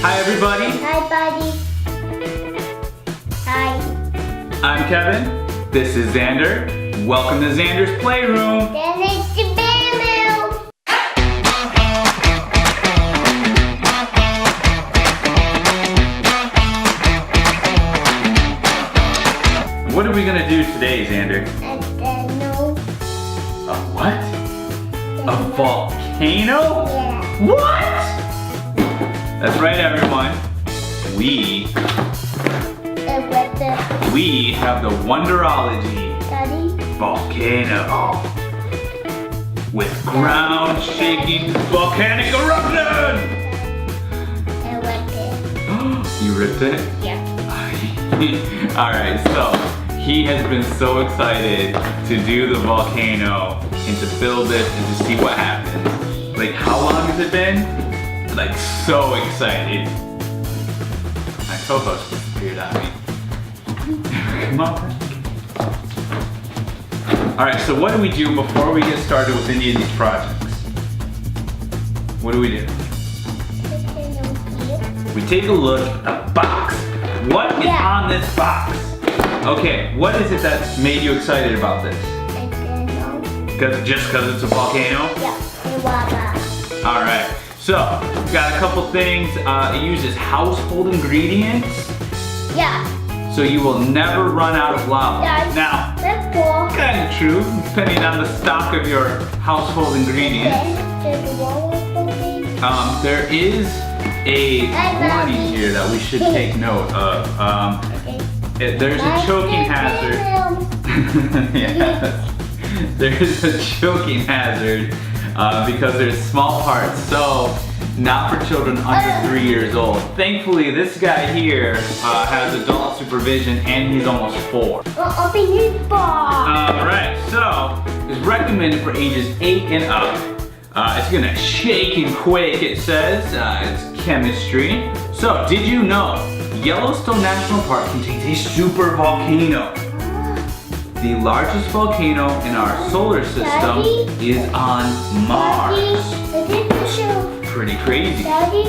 Hi everybody. Hi, buddy. Hi. I'm Kevin. This is Xander. Welcome to Xander's Playroom. Then it's the bamboo. What are we gonna do today, Xander? And then no. A what? A volcano? Yeah. What? That's right, everyone. We have the Wonderology Daddy. volcano with ground-shaking volcanic eruption. And what You ripped it? Yeah. Alright, so he has been so excited to do the volcano and to build it and to see what happens. Like, how long has it been? Like, so excited. My co-host disappeared on me. Come on. Alright, so what do we do before we get started with any of these projects? What do we do? We take a look at the box. What is on this box? Okay, what is it that's made you excited about this? Just because it's a volcano? Yeah. Water. Alright, so we've got a couple things. It uses household ingredients, Yeah. so you will never run out of lava. That's Now, cool. kind of true, depending on the stock of your household ingredients. There is a warning here that we should take note of. There's a choking hazard. Yes. There's a choking hazard because there's small parts, so not for children under 3 years old. Thankfully, this guy here has adult supervision and he's almost 4. Open his ball. Alright, so it's recommended for ages 8 and up. It's gonna shake and quake, it says. It's chemistry. So, did you know Yellowstone National Park contains a super volcano? The largest volcano in our solar system is on Mars. Pretty crazy. Daddy,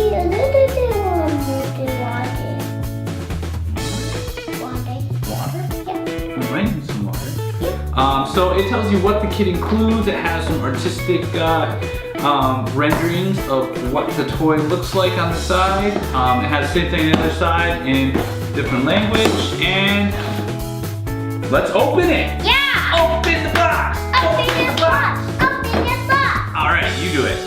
Water? We might need some water. So it tells you what the kit includes. It has some artistic renderings of what the toy looks like on the side. It has the same thing on the other side in different language. And let's open it. Yeah. Open the box. Open the box. Open the box. All right, you do it.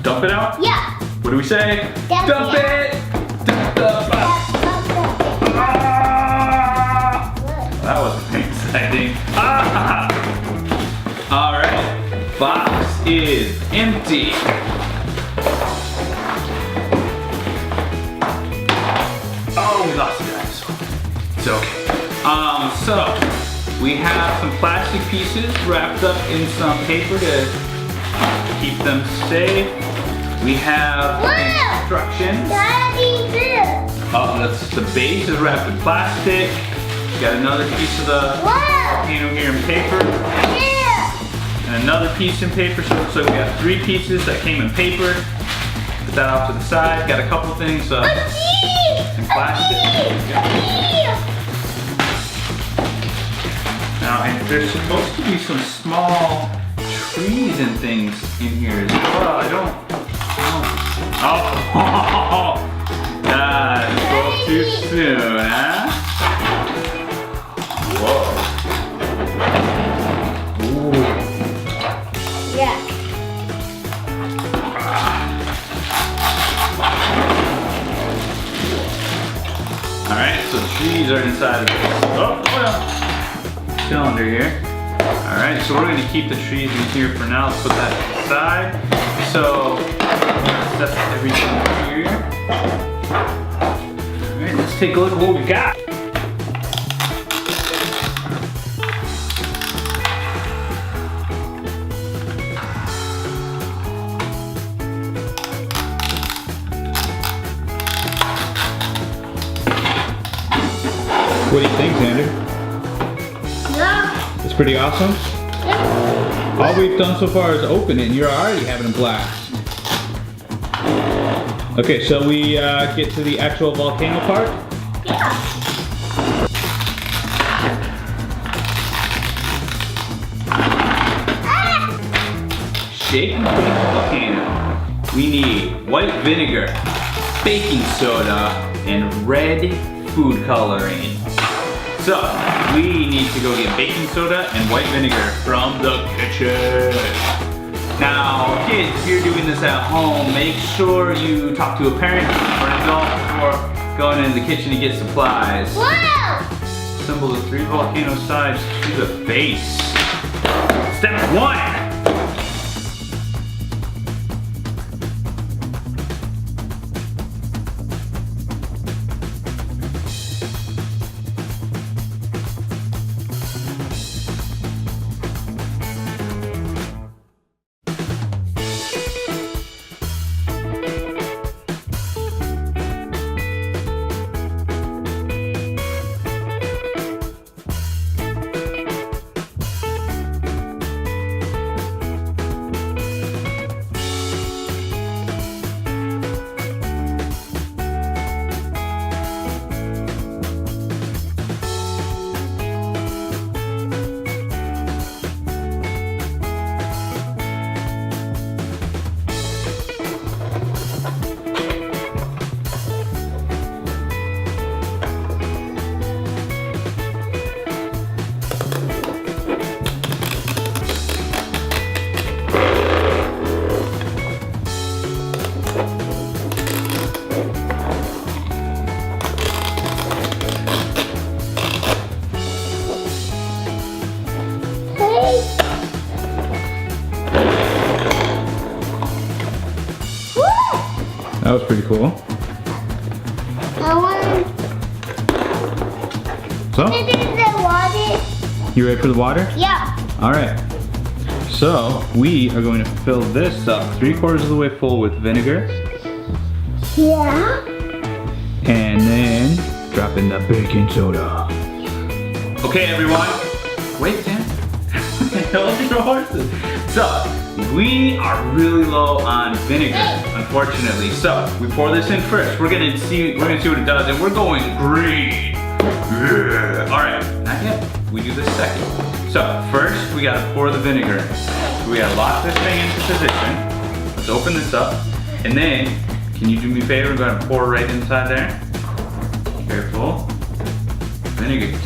Dump it out? Yeah. What do we say? Dump it! Dump the box! Ah! That was exciting. Ah! Alright, box is empty. Oh, we lost the dinosaur. It's okay. So we have some plastic pieces wrapped up in some paper to keep them safe. We have instructions. Daddy, this. Oh, the base is wrapped in plastic. We got another piece of the volcano here in paper. Yeah. And another piece in paper. So it looks like we got 3 pieces that came in paper. Put that off to the side. Got a couple things in plastic. Now, and there's supposed to be some small trees and things in here as well. I don't. Oh, spoke too soon, huh? Whoa. Ooh. Yeah. All right, so trees are inside of this. Cylinder here. All right, so we're gonna keep the trees in here for now. Let's put that aside. So set everything here. All right, let's take a look at what we got. What do you think, Xander? It's pretty awesome. Yeah. All we've done so far is open it and you're already having a blast. Okay, shall we get to the actual volcano part? Yeah. Shake and bake the volcano. We need white vinegar, baking soda, and red food coloring. So, we need to go get baking soda and white vinegar from the kitchen. Now, kids, if you're doing this at home, make sure you talk to a parent or an adult before going into the kitchen to get supplies. Wow. Assemble the 3 volcano sides to the base. Step 1. That was pretty cool. I want So, to do the water. you ready for the water? Yeah. All right. So, we are going to fill this up 3/4 of the way full with vinegar. Yeah. And then drop in the baking soda. Okay, everyone. Wait, Dan. Hold your horses. So, we are really low on vinegar, unfortunately. So, we pour this in first. We're gonna see what it does, and we're going green. Yeah. All right, not yet. We do this second. So, first we gotta pour the vinegar in. So we gotta lock this thing into position. Let's open this up, and then, can you do me a favor? We're gonna pour right inside there. Careful. Vinegar.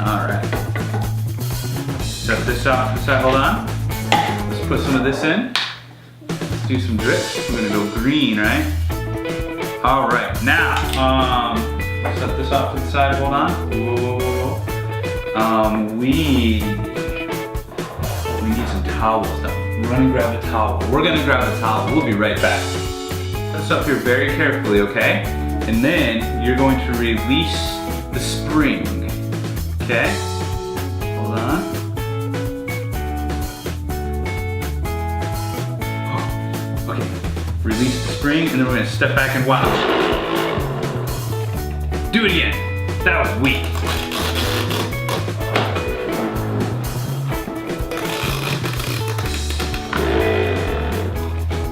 All right. Set this off to the side. Hold on. Let's put some of this in. Let's do some drips. We're gonna go green, right? All right. Now, set this off to the side. Hold on. Whoa, whoa, whoa, whoa. We need some towels now. Run and grab a towel. We're gonna grab a towel. We'll be right back. Set this up here very carefully, okay? And then you're going to release the spring. Okay? Hold on. Okay, release the spring, and then we're gonna step back and watch. Do it again. That was weak.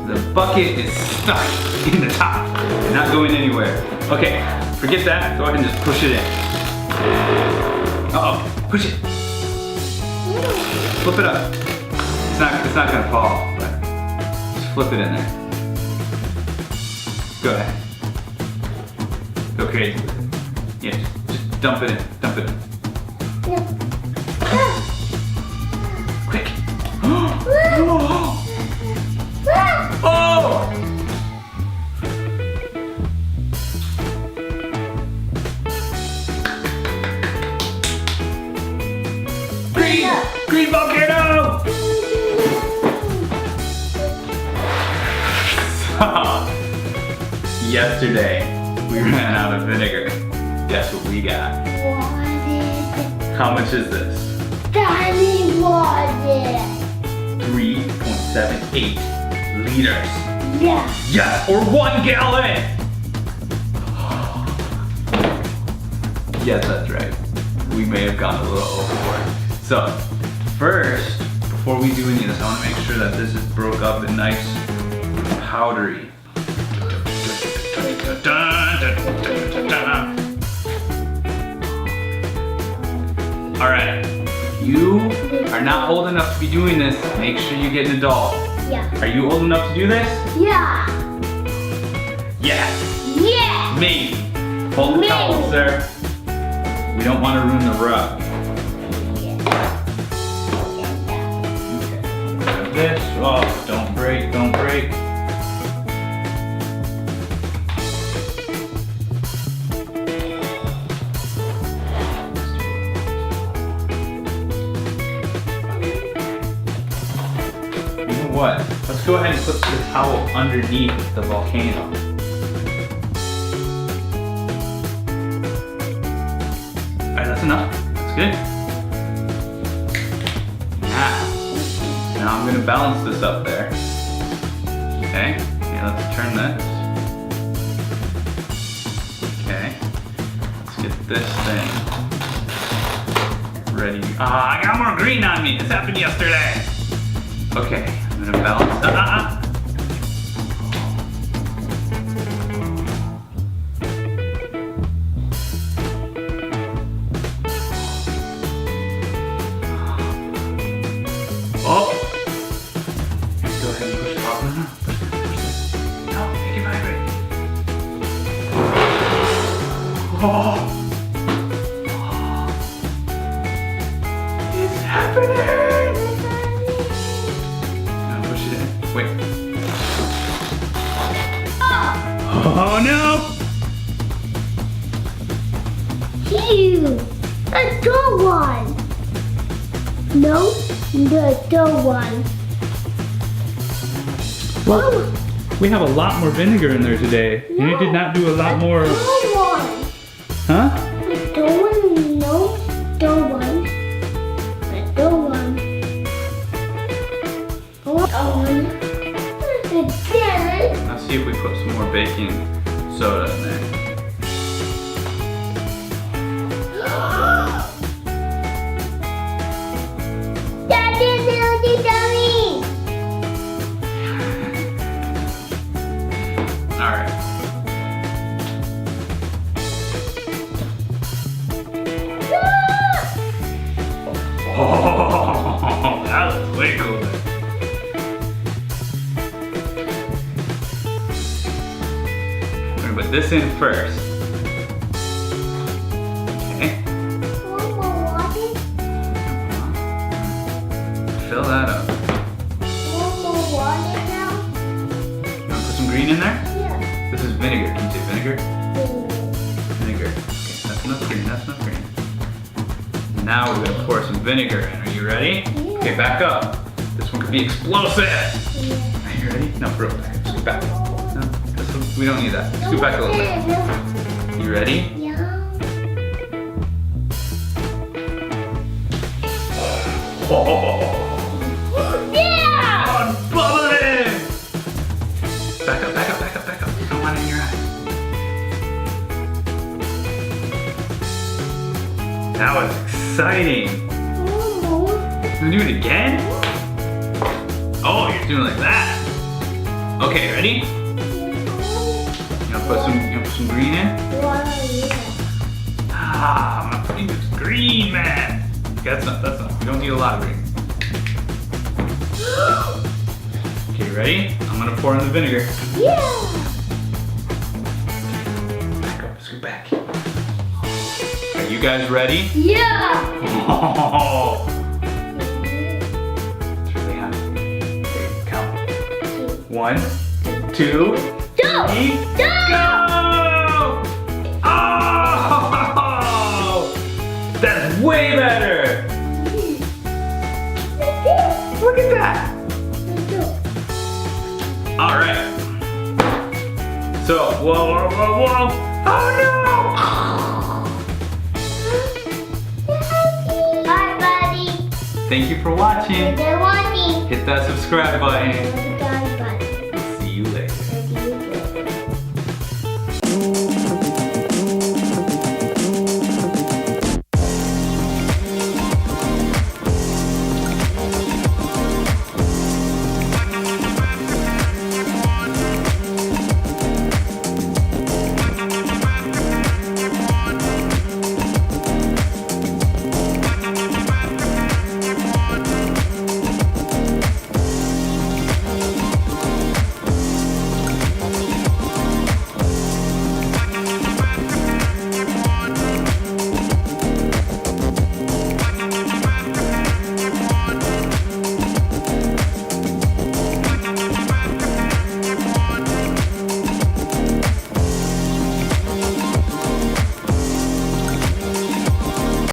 The bucket is stuck in the top, not going anywhere. Okay, forget that. Go ahead and just push it in. Uh-oh, push it. Flip it up. It's not gonna fall, but just flip it in there. Go ahead. Go crazy with it. Yeah, just dump it in. Dump it in. Quick. Oh! Green! Green volcano! Yesterday, we ran out of vinegar. Guess what we got? Water. How much is this? Tiny water. 3.78 liters. Yeah. Yes, or 1 gallon! Yes, that's right. we may have gone a little overboard. So, first, before we do any of this, I want to make sure that this is broke up and nice powdery. All right, you are not old enough to be doing this. Make sure you get an adult. Yeah. Are you old enough to do this? Yeah. Yes. Yeah. Maybe. Hold the towel, sir. We don't want to ruin the rug. Okay. Grab this. Oh, don't break, don't break. You know what? Let's go ahead and put the towel underneath the volcano. Alright, that's enough. That's good. Now I'm gonna balance this up there. Okay, let's turn this. Okay, let's get this thing ready. Ah, I got more green on me. This happened yesterday. Okay, I'm gonna balance. Oh! Go ahead and push it off. No, make it vibrate. Oh! It's happening! Now push it in. Wait. Oh no! You. A good one. No, the good one. Well, we have a lot more vinegar in there today. And you did not do a lot more. Good one. Huh? The good one. No, the one. The good one. Again. Let's see if we put some more baking soda in there. Daddy, Daddy, Daddy. All right. Oh, that was way cooler. We're gonna put this in first. Okay. One more water. Fill that up. One more water now. You wanna put some green in there? Yeah. This is vinegar. Can you say vinegar? Vinegar. Okay, that's enough green. That's enough green. Now we're gonna pour some vinegar in. Are you ready? Yeah. Okay, back up. This one could be explosive. Yeah. Are you ready? No, bro, back. Scoot back. No, this one, we don't need that. Scoot back a little bit. You ready? Yeah. Oh, Yeah. I'm bubbling! Back up, back up, back up, back up. I don't want it in your eyes. That was exciting. One more. Can we do it again? Oh, you're doing it like that. Okay, ready? You wanna put some green in? Ah, I'm not putting this green, man. That's enough, that's enough. We don't need a lot of green. Okay, ready? I'm gonna pour in the vinegar. Yeah. Back up, scoot back. Are you guys ready? Yeah. Oh, it's really hot. Okay, count. 1, 2, Go. 3, Go. go! Oh! That's way better! Look at that! All right. So, whoa, whoa, whoa, whoa! Oh Bye, buddy. no! Thank you for watching. Good morning. Hit that subscribe button.